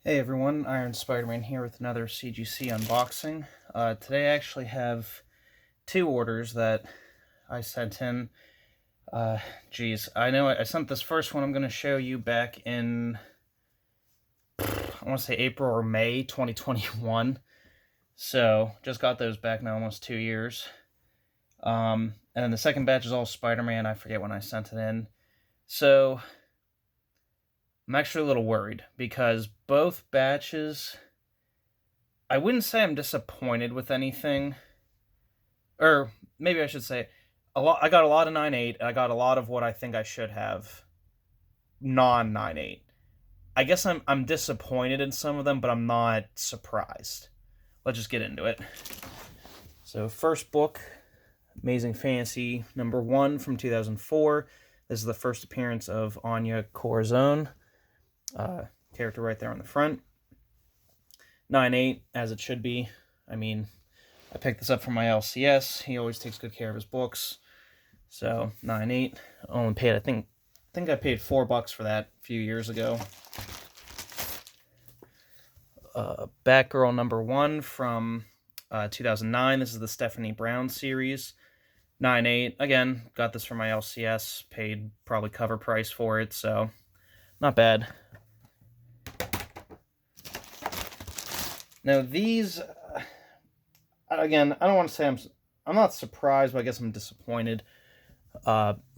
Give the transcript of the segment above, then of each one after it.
Hey everyone, Iron Spider-Man here with another CGC unboxing. Today I actually have two orders that I sent in. Geez, I know I sent this first one I'm going to show you back in, I want to say April or May 2021. So, just got those back now, almost 2 years. And then the second batch is all Spider-Man. I forget when I sent it in. So, I'm actually a little worried because both batches, I wouldn't say I'm disappointed with anything, or maybe I should say a lot. I got a lot of 9.8. I got a lot of what I think I should have non 9.8. I guess I'm disappointed in some of them, but I'm not surprised. Let's just get into it. So first book, Amazing Fantasy #1 from 2004. This is the first appearance of Anya Corazon, character right there on the front. 9.8 as it should be. I mean, I picked this up from my LCS. He always takes good care of his books. So 9.8. Only paid, I think I paid $4 for that a few years ago. Batgirl #1 from 2009. This is the Stephanie Brown series. 9.8. Again, got this from my LCS. Paid probably cover price for it, so not bad. Now these, again, I don't want to say I'm not surprised, but I guess I'm disappointed.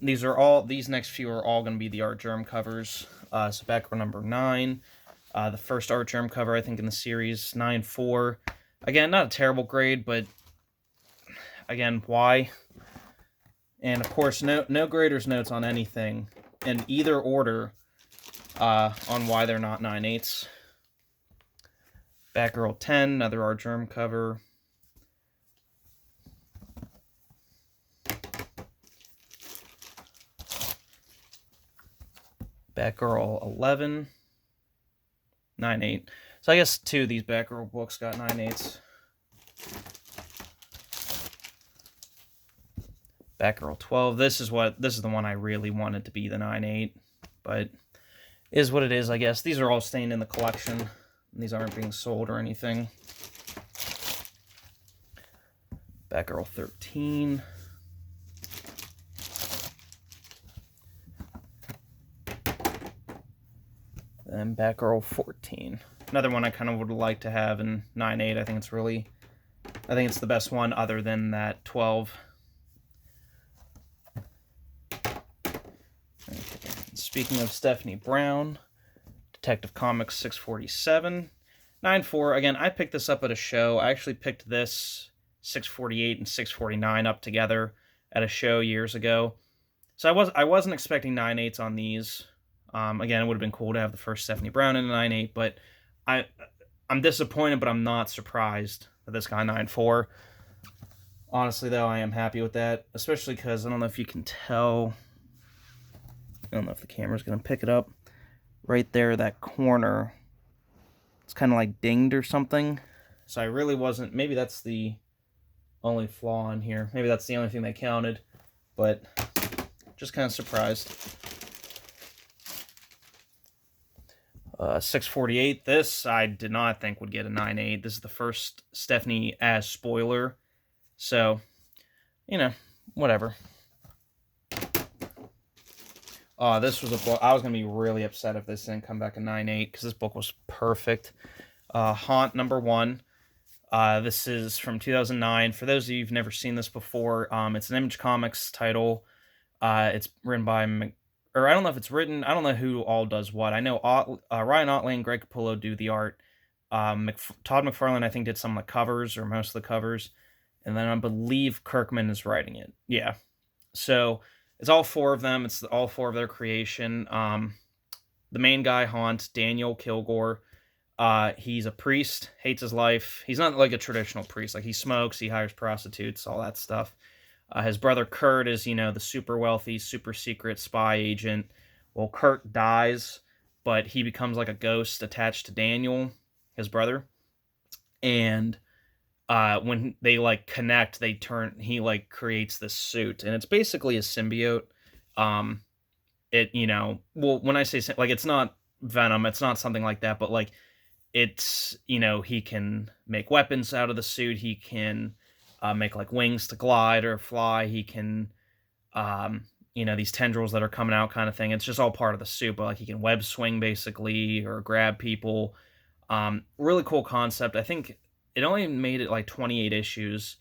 These next few are all going to be the Art Germ covers. So Batgirl #9, the first Art Germ cover, I think, in the series, 9.4. Again, not a terrible grade, but again, why? And of course, no graders notes on anything in either order on why they're not 9.8s. Batgirl 10, another Art Germ cover. Batgirl 11, 9.8. So I guess two of these Batgirl books got 9.8s. Batgirl 12. This is the one I really wanted to be the 9.8, but is what it is, I guess. These are all staying in the collection. These aren't being sold or anything. Batgirl 13. And Batgirl 14. Another one I kind of would like to have in 9.8. I think it's the best one other than that 12. Speaking of Stephanie Brown, Detective Comics 647. 9.4. Again, I picked this up at a show. I actually picked this 648 and 649 up together at a show years ago. So I wasn't expecting 9.8s on these. Again, it would have been cool to have the first Stephanie Brown in a 9.8, but I'm disappointed, but I'm not surprised that this got 9.4. Honestly, though, I am happy with that, especially because I don't know if you can tell. I don't know if the camera's going to pick it up. Right there, that corner, it's kind of like dinged or something. So I really wasn't, maybe that's the only flaw in here. Maybe that's the only thing that counted, but just kind of surprised. 648, this I did not think would get a 9.8. This is the first Stephanie as spoiler, so, you know, whatever. This was a book, I was going to be really upset if this didn't come back a 9.8, because this book was perfect. Haunt #1. This is from 2009. For those of you who've never seen this before, it's an Image Comics title. It's written by, or I don't know if it's written, I don't know who all does what. I know Ryan Ottley and Greg Capullo do the art. Todd McFarlane, I think, did some of the covers, or most of the covers. And then I believe Kirkman is writing it. Yeah. So it's all four of them. It's all four of their creation. The main guy, Haunt, Daniel Kilgore. He's a priest, hates his life. He's not like a traditional priest. Like, he smokes, he hires prostitutes, all that stuff. His brother Kurt is, the super wealthy, super secret spy agent. Well, Kurt dies, but he becomes like a ghost attached to Daniel, his brother. And when they like connect, he like creates this suit, and it's basically a symbiote. Well, when I say like, it's not Venom, it's not something like that, but like, it's, you know, he can make weapons out of the suit. He can make like wings to glide or fly. He can, you know, these tendrils that are coming out kind of thing. It's just all part of the suit, but like he can web swing basically or grab people. Really cool concept. I think it only made it like 28 issues,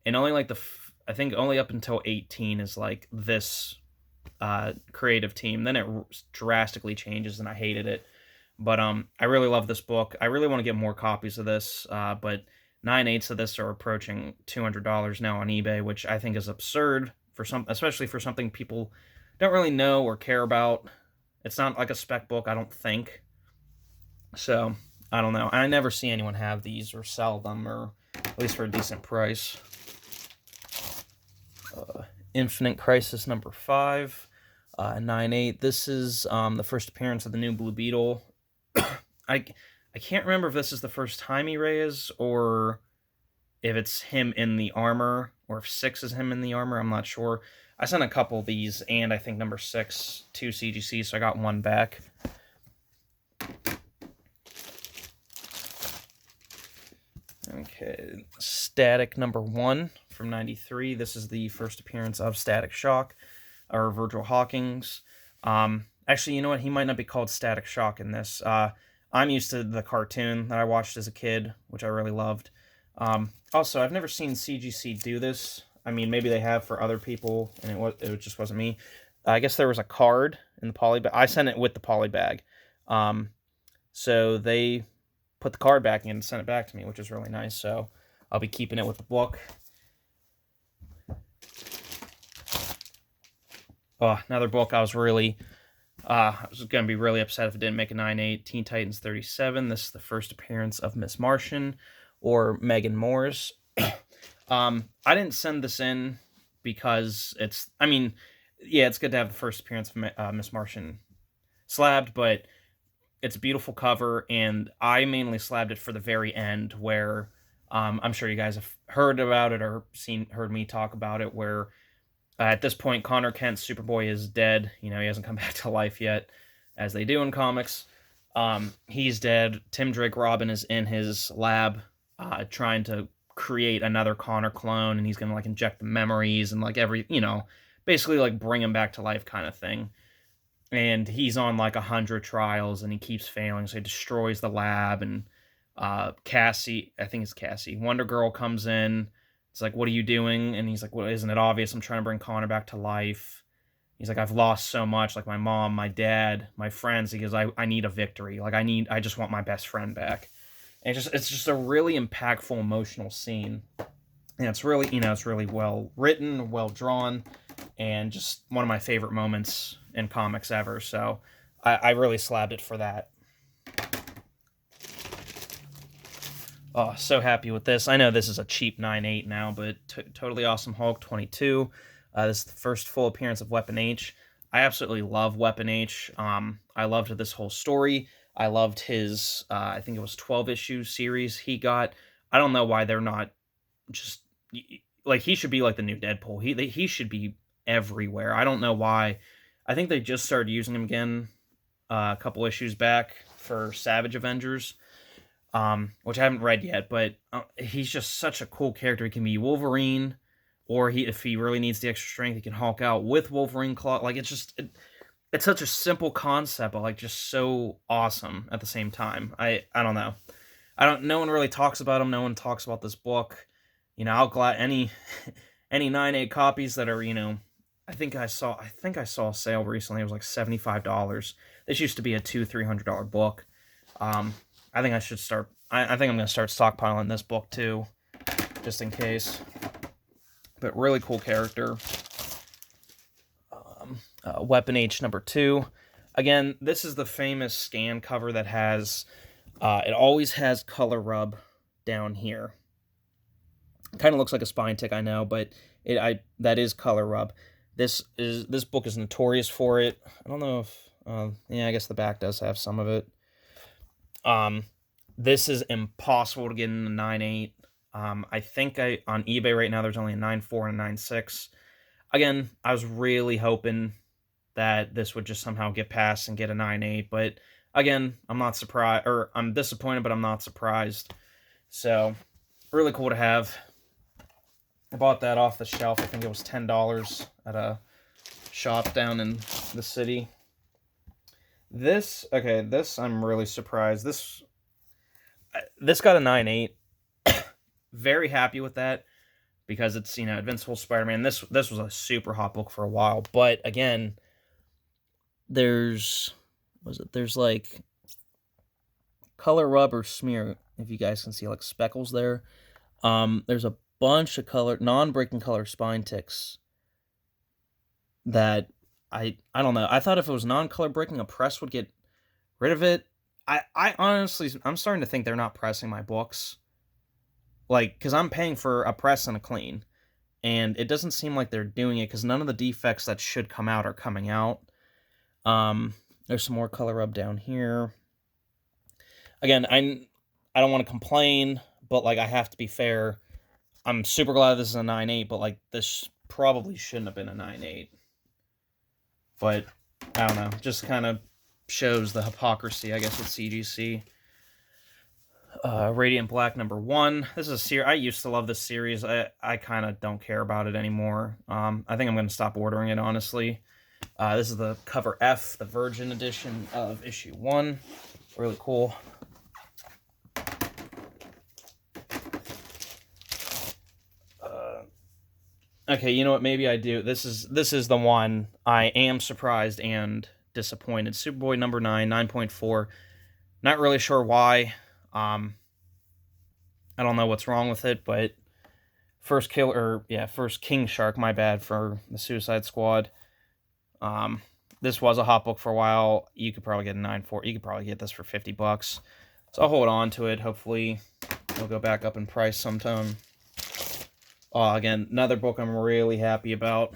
and only like I think only up until 18 is like this creative team. Then it drastically changes, and I hated it. But I really love this book. I really want to get more copies of this. But 9/8 of this are approaching $200 now on eBay, which I think is absurd for especially for something people don't really know or care about. It's not like a spec book, I don't think. So I don't know. I never see anyone have these or sell them, or at least for a decent price. Infinite Crisis number 5, 9/8. This is the first appearance of the new Blue Beetle. I can't remember if this is the first time he is, or if it's him in the armor, or if 6 is him in the armor. I'm not sure. I sent a couple of these, and I think number 6 to CGC, so I got one back. Okay, Static number 1 from 93. This is the first appearance of Static Shock, or Virgil Hawkins. Actually, you know what? He might not be called Static Shock in this. I'm used to the cartoon that I watched as a kid, which I really loved. Also, I've never seen CGC do this. I mean, maybe they have for other people, and it just wasn't me. I guess there was a card in the poly bag. I sent it with the poly bag. So they put the card back in and sent it back to me, which is really nice. So I'll be keeping it with the book. Oh, another book I was really... I was going to be really upset if it didn't make a 9/8. Teen Titans 37. This is the first appearance of Miss Martian, or Megan Morse. I didn't send this in because it's... I mean, yeah, it's good to have the first appearance of Miss Martian slabbed, but it's a beautiful cover, and I mainly slabbed it for the very end, where I'm sure you guys have heard about it or heard me talk about it, where... at this point, Connor Kent's Superboy is dead. You know, he hasn't come back to life yet, as they do in comics. He's dead. Tim Drake Robin is in his lab trying to create another Connor clone, and he's going to, like, inject the memories and, like, basically, like, bring him back to life kind of thing. And he's on, like, 100 trials, and he keeps failing, so he destroys the lab, and Cassie, I think it's Cassie, Wonder Girl comes in. It's like, what are you doing? And he's like, well, isn't it obvious? I'm trying to bring Connor back to life. He's like, I've lost so much, like my mom, my dad, my friends. He goes, I need a victory. Like, I just want my best friend back. And it's just a really impactful, emotional scene. And it's really, it's really well written, well drawn, and just one of my favorite moments in comics ever. So I really slabbed it for that. Oh, so happy with this. I know this is a cheap 9/8 now, but Totally Awesome Hulk 22. This is the first full appearance of Weapon H. I absolutely love Weapon H. I loved this whole story. I loved his, I think it was 12-issue series he got. I don't know why they're not just... like, he should be like the new Deadpool. He should be everywhere. I don't know why. I think they just started using him again a couple issues back for Savage Avengers. Which I haven't read yet, but he's just such a cool character. He can be Wolverine, or if he really needs the extra strength, he can Hulk out with Wolverine claw. Like, it's such a simple concept, but like just so awesome at the same time. I don't know. No one really talks about him. No one talks about this book. I'll glad any 9/8 copies that are, I think I saw a sale recently. It was like $75. This used to be a $200-300 book. I think I should start... I think I'm going to start stockpiling this book, too, just in case. But really cool character. Weapon H number 2. Again, this is the famous scan cover that has... it always has color rub down here. Kind of looks like a spine tick, I know, but that is color rub. This book is notorious for it. I don't know if... yeah, I guess the back does have some of it. This is impossible to get in a 9/8. I think on eBay right now there's only a 9/4 and a 9/6. Again, I was really hoping that this would just somehow get past and get a 9/8, but again, I'm not surprised, or I'm disappointed, but I'm not surprised. So, really cool to have. I bought that off the shelf. I think it was $10 at a shop down in the city. This I'm really surprised. This got a 9.8. Very happy with that because it's, Invincible Spider-Man. This was a super hot book for a while, but again, there's like color rub or smear, if you guys can see, like speckles there. There's a bunch of non-breaking color spine ticks that I don't know. I thought if it was non-color breaking, a press would get rid of it. I honestly, I'm starting to think they're not pressing my books. Like, because I'm paying for a press and a clean, and it doesn't seem like they're doing it because none of the defects that should come out are coming out. There's some more color rub down here. Again, I don't want to complain, but like I have to be fair. I'm super glad this is a 9.8, but like this probably shouldn't have been a 9.8. But I don't know, just kind of shows the hypocrisy, I guess, with CGC. Radiant Black #1. This is a series. I used to love this series. I kind of don't care about it anymore. I think I'm going to stop ordering it, honestly. This is the cover F, the Virgin edition of issue 1. Really cool. Okay, you know what? Maybe I do. This is the one I am surprised and disappointed. Superboy #9, 9.4. Not really sure why. I don't know what's wrong with it, but first King Shark, my bad, for the Suicide Squad. This was a hot book for a while. You could probably get a 9.4. You could probably get this for $50. So I'll hold on to it. Hopefully it'll go back up in price sometime. Again, another book I'm really happy about.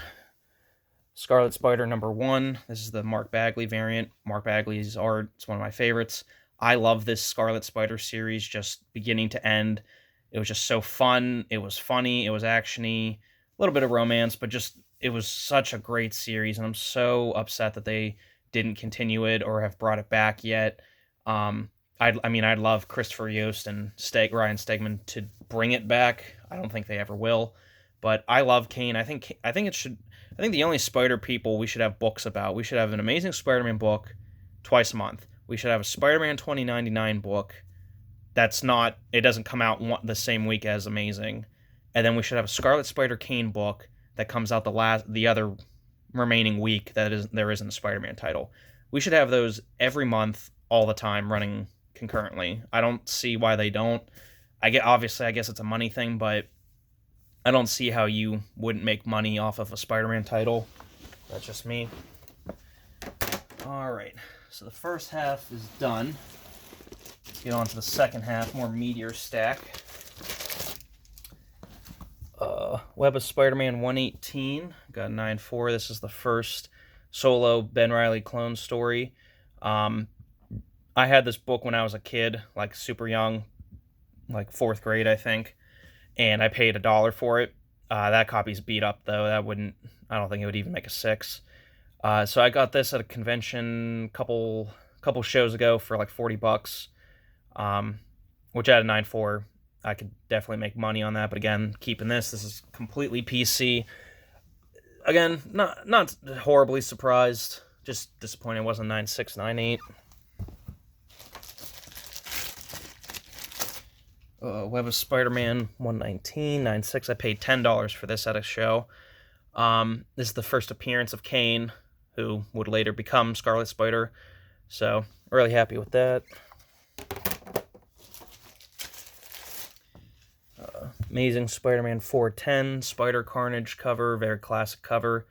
Scarlet Spider #1. This is the Mark Bagley variant. Mark Bagley's art, it's one of my favorites. I love this Scarlet Spider series, just beginning to end. It was just so fun. It was funny. It was actiony. A little bit of romance, but just, it was such a great series, and I'm so upset that they didn't continue it or have brought it back yet. I'd love Christopher Yost and Ryan Stegman to bring it back. I don't think they ever will, but I love Kane. I think the only Spider people we should have books about. We should have an Amazing Spider-Man book twice a month. We should have a Spider-Man 2099 book. It doesn't come out the same week as Amazing, and then we should have a Scarlet Spider Kane book that comes out the other remaining week there isn't a Spider-Man title. We should have those every month, all the time, running concurrently. I don't see why they don't. I guess it's a money thing, but I don't see how you wouldn't make money off of a Spider-Man title. That's just me. Alright, so the first half is done. Let's get on to the second half, more Meteor stack. Web of Spider-Man 118, got 9.4. This is the first solo Ben Reilly clone story. I had this book when I was a kid, like super young, like 4th grade, I think, and I paid $1 for it. That copy's beat up, though. I don't think it would even make a 6. So I got this at a convention couple shows ago for like $40, which at a 9.4, I could definitely make money on that. But again, keeping this is completely PC. Again, not horribly surprised, just disappointed it wasn't 9.6, 9.8. Web of Spider-Man 119, 9.6. I paid $10 for this at a show. This is the first appearance of Kane, who would later become Scarlet Spider. So, really happy with that. Amazing Spider-Man 410, Spider Carnage cover, very classic cover.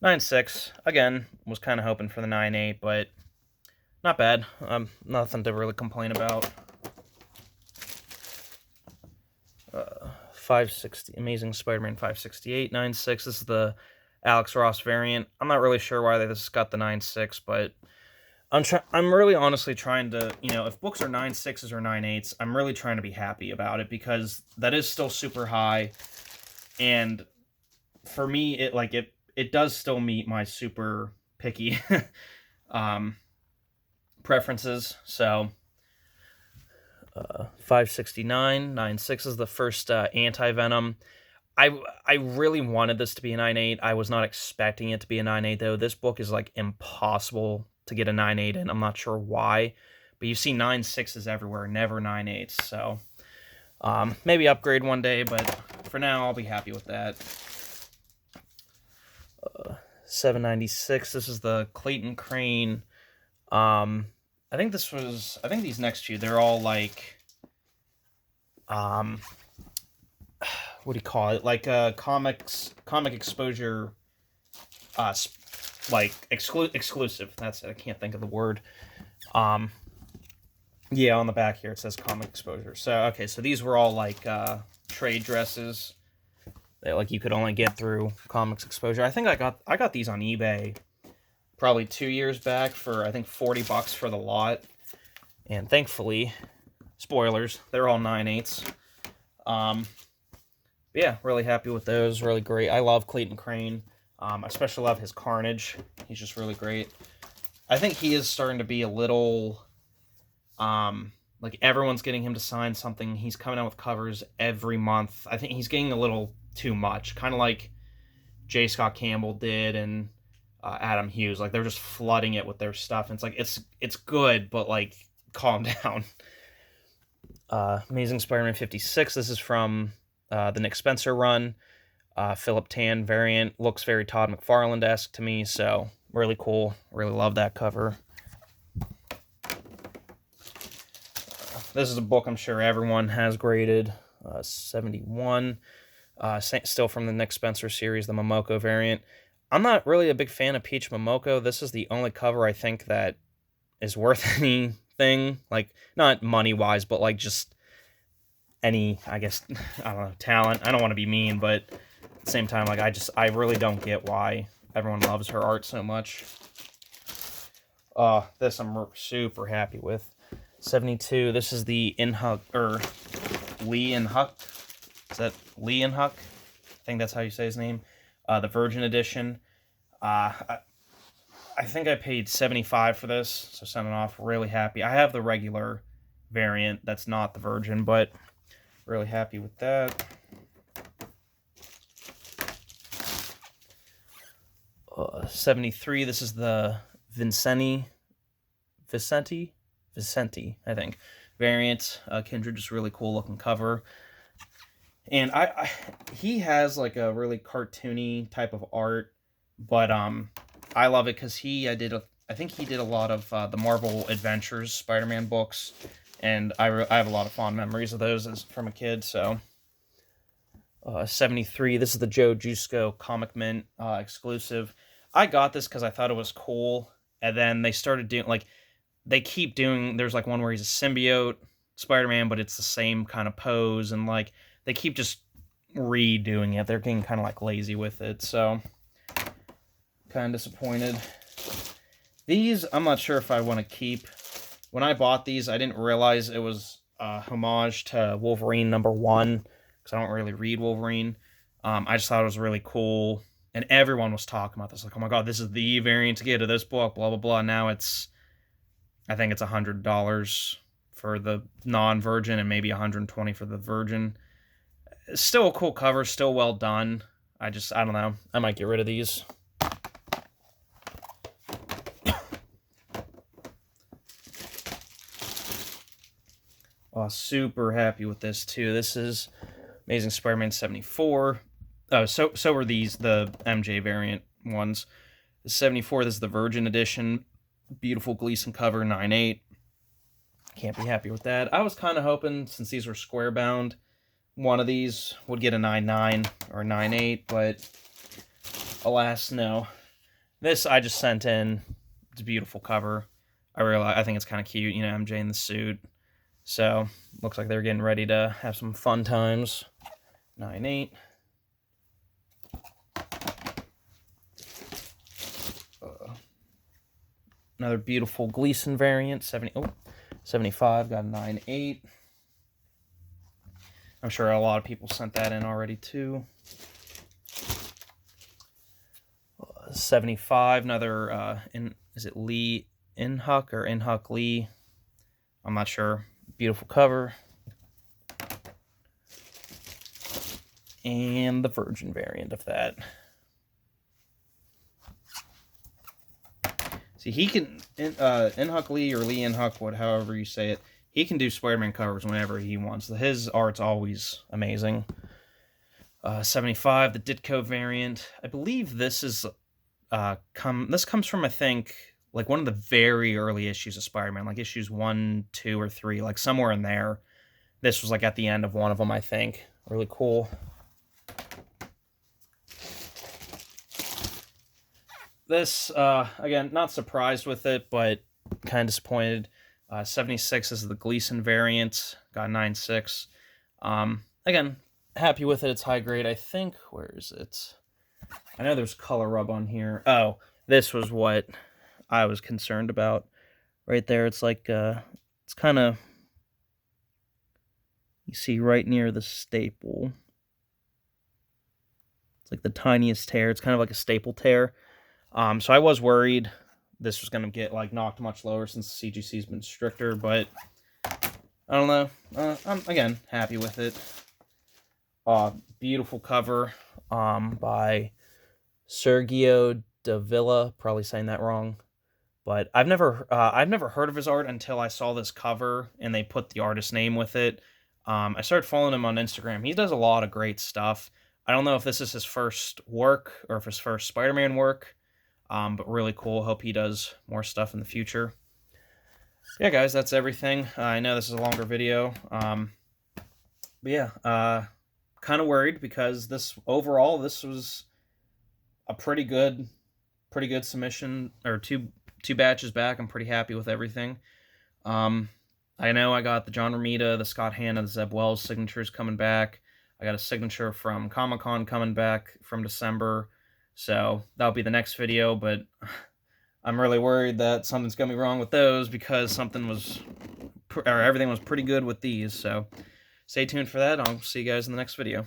9.6. Again, was kind of hoping for the 9.8, but not bad. Nothing to really complain about. 560, Amazing Spider-Man 568, 9.6. This is the Alex Ross variant. I'm not really sure why this got the 9.6, but I'm really honestly trying to, if books are 9.6s or 9.8s, I'm really trying to be happy about it because that is still super high, and for me, it does still meet my super picky preferences. So 569, 9.6 is the first anti-venom. I really wanted this to be a 9.8. I was not expecting it to be a 9.8, though. This book is, like, impossible to get a 9.8 in. I'm not sure why. But you see 9.6s everywhere, never 9.8s. So maybe upgrade one day, but for now, I'll be happy with that. 796, this is the Clayton Crane. I think these next few, they're all, like, what do you call it? Like comic exposure, like exclusive. That's it. I can't think of the word. Yeah, on the back here it says comic exposure. So okay, so these were all like trade dresses that like you could only get through comics exposure. I think I got these on eBay probably 2 years back for I think $40 for the lot, and thankfully, spoilers, they're all 9.8s. Yeah, really happy with those. Really great. I love Clayton Crane. I especially love his Carnage. He's just really great. I think he is starting to be a little, like everyone's getting him to sign something. He's coming out with covers every month. I think he's getting a little too much. Kind of like J. Scott Campbell did and Adam Hughes. Like they're just flooding it with their stuff. And it's like, it's good, but like, calm down. Amazing Spider-Man 56. This is from the Nick Spencer run. Philip Tan variant. Looks very Todd McFarlane-esque to me, so really cool. Really love that cover. This is a book I'm sure everyone has graded. 71. Still from the Nick Spencer series, the Momoko variant. I'm not really a big fan of Peach Momoko. This is the only cover I think that is worth anything. Like, not money-wise, but like just any, I guess, I don't know, talent. I don't want to be mean, but at the same time, like, I really don't get why everyone loves her art so much. This I'm super happy with. 72, this is the Lee and Huck. Is that Lee and Huck? I think that's how you say his name. The Virgin Edition. I think I paid $75 for this, so sending off, really happy. I have the regular variant that's not the Virgin, but really happy with that. 73, this is the Vicente, I think, variant. Kindred, just really cool looking cover. And he has like a really cartoony type of art, but I love it because I think he did a lot of the Marvel Adventures Spider-Man books, and I have a lot of fond memories of those from a kid. So 73, this is the Joe Jusko Comic Mint exclusive. I got this because I thought it was cool, and then they started doing, like, they keep doing, there's like one where he's a symbiote Spider-Man, but it's the same kind of pose, and like they keep just redoing it. They're getting kind of like lazy with it, so kind of disappointed. These, I'm not sure if I want to keep. When I bought these, I didn't realize it was a homage to Wolverine #1, because I don't really read Wolverine. I just thought it was really cool, and everyone was talking about this, like, oh my god, this is the variant to get of this book, blah, blah, blah. Now I think it's $100 for the non-Virgin, and maybe $120 for the Virgin. Still a cool cover, still well done. I don't know. I might get rid of these. Oh, super happy with this too. This is Amazing Spider-Man 74. Oh, so are these, the MJ variant ones. The 74, this is the Virgin Edition. Beautiful Gleason cover, 9.8. Can't be happy with that. I was kind of hoping, since these were square bound, one of these would get a 9.9 or 9.8, but alas, no. This I just sent in. It's a beautiful cover. I think it's kind of cute, you know, MJ in the suit. So, looks like they're getting ready to have some fun times. 9.8. Another beautiful Gleason variant, 75, got a 9.8. I'm sure a lot of people sent that in already too. 75, another, is it Lee Inhuck or Inhuck Lee. I'm not sure. Beautiful cover. And the Virgin variant of that. See, he can, Inhuck Lee or Lee Inhuck, however you say it, he can do Spider-Man covers whenever he wants. His art's always amazing. 75, the Ditko variant. I believe this is, this comes from, I think, like one of the very early issues of Spider-Man, like issues 1, 2, or 3, like somewhere in there. This was like at the end of one of them, I think. Really cool. This, again, not surprised with it, but kind of disappointed. 76 is the Gleason variant. Got 9.6. Again, happy with it. It's high grade, I think. Where is it? I know there's color rub on here. Oh, this was what I was concerned about. Right there, it's like, it's kind of, you see right near the staple. It's like the tiniest tear. It's kind of like a staple tear. So I was worried this was going to get like knocked much lower since CGC's been stricter, but I don't know. I'm, again, happy with it. Beautiful cover by Sergio Davila, probably saying that wrong, but I've never heard of his art until I saw this cover and they put the artist name with it. I started following him on Instagram. He does a lot of great stuff. I don't know if this is his first work or if his first Spider-Man work, but really cool. Hope he does more stuff in the future. Yeah, guys, that's everything. I know this is a longer video, but yeah, kind of worried because overall this was a pretty good submission, or two batches back. I'm pretty happy with everything. I know I got the John Romita, the Scott Hanna, the Zeb Wells signatures coming back. I got a signature from Comic-Con coming back from December, so that'll be the next video, but I'm really worried that something's going to be wrong with those because everything was pretty good with these, so stay tuned for that. I'll see you guys in the next video.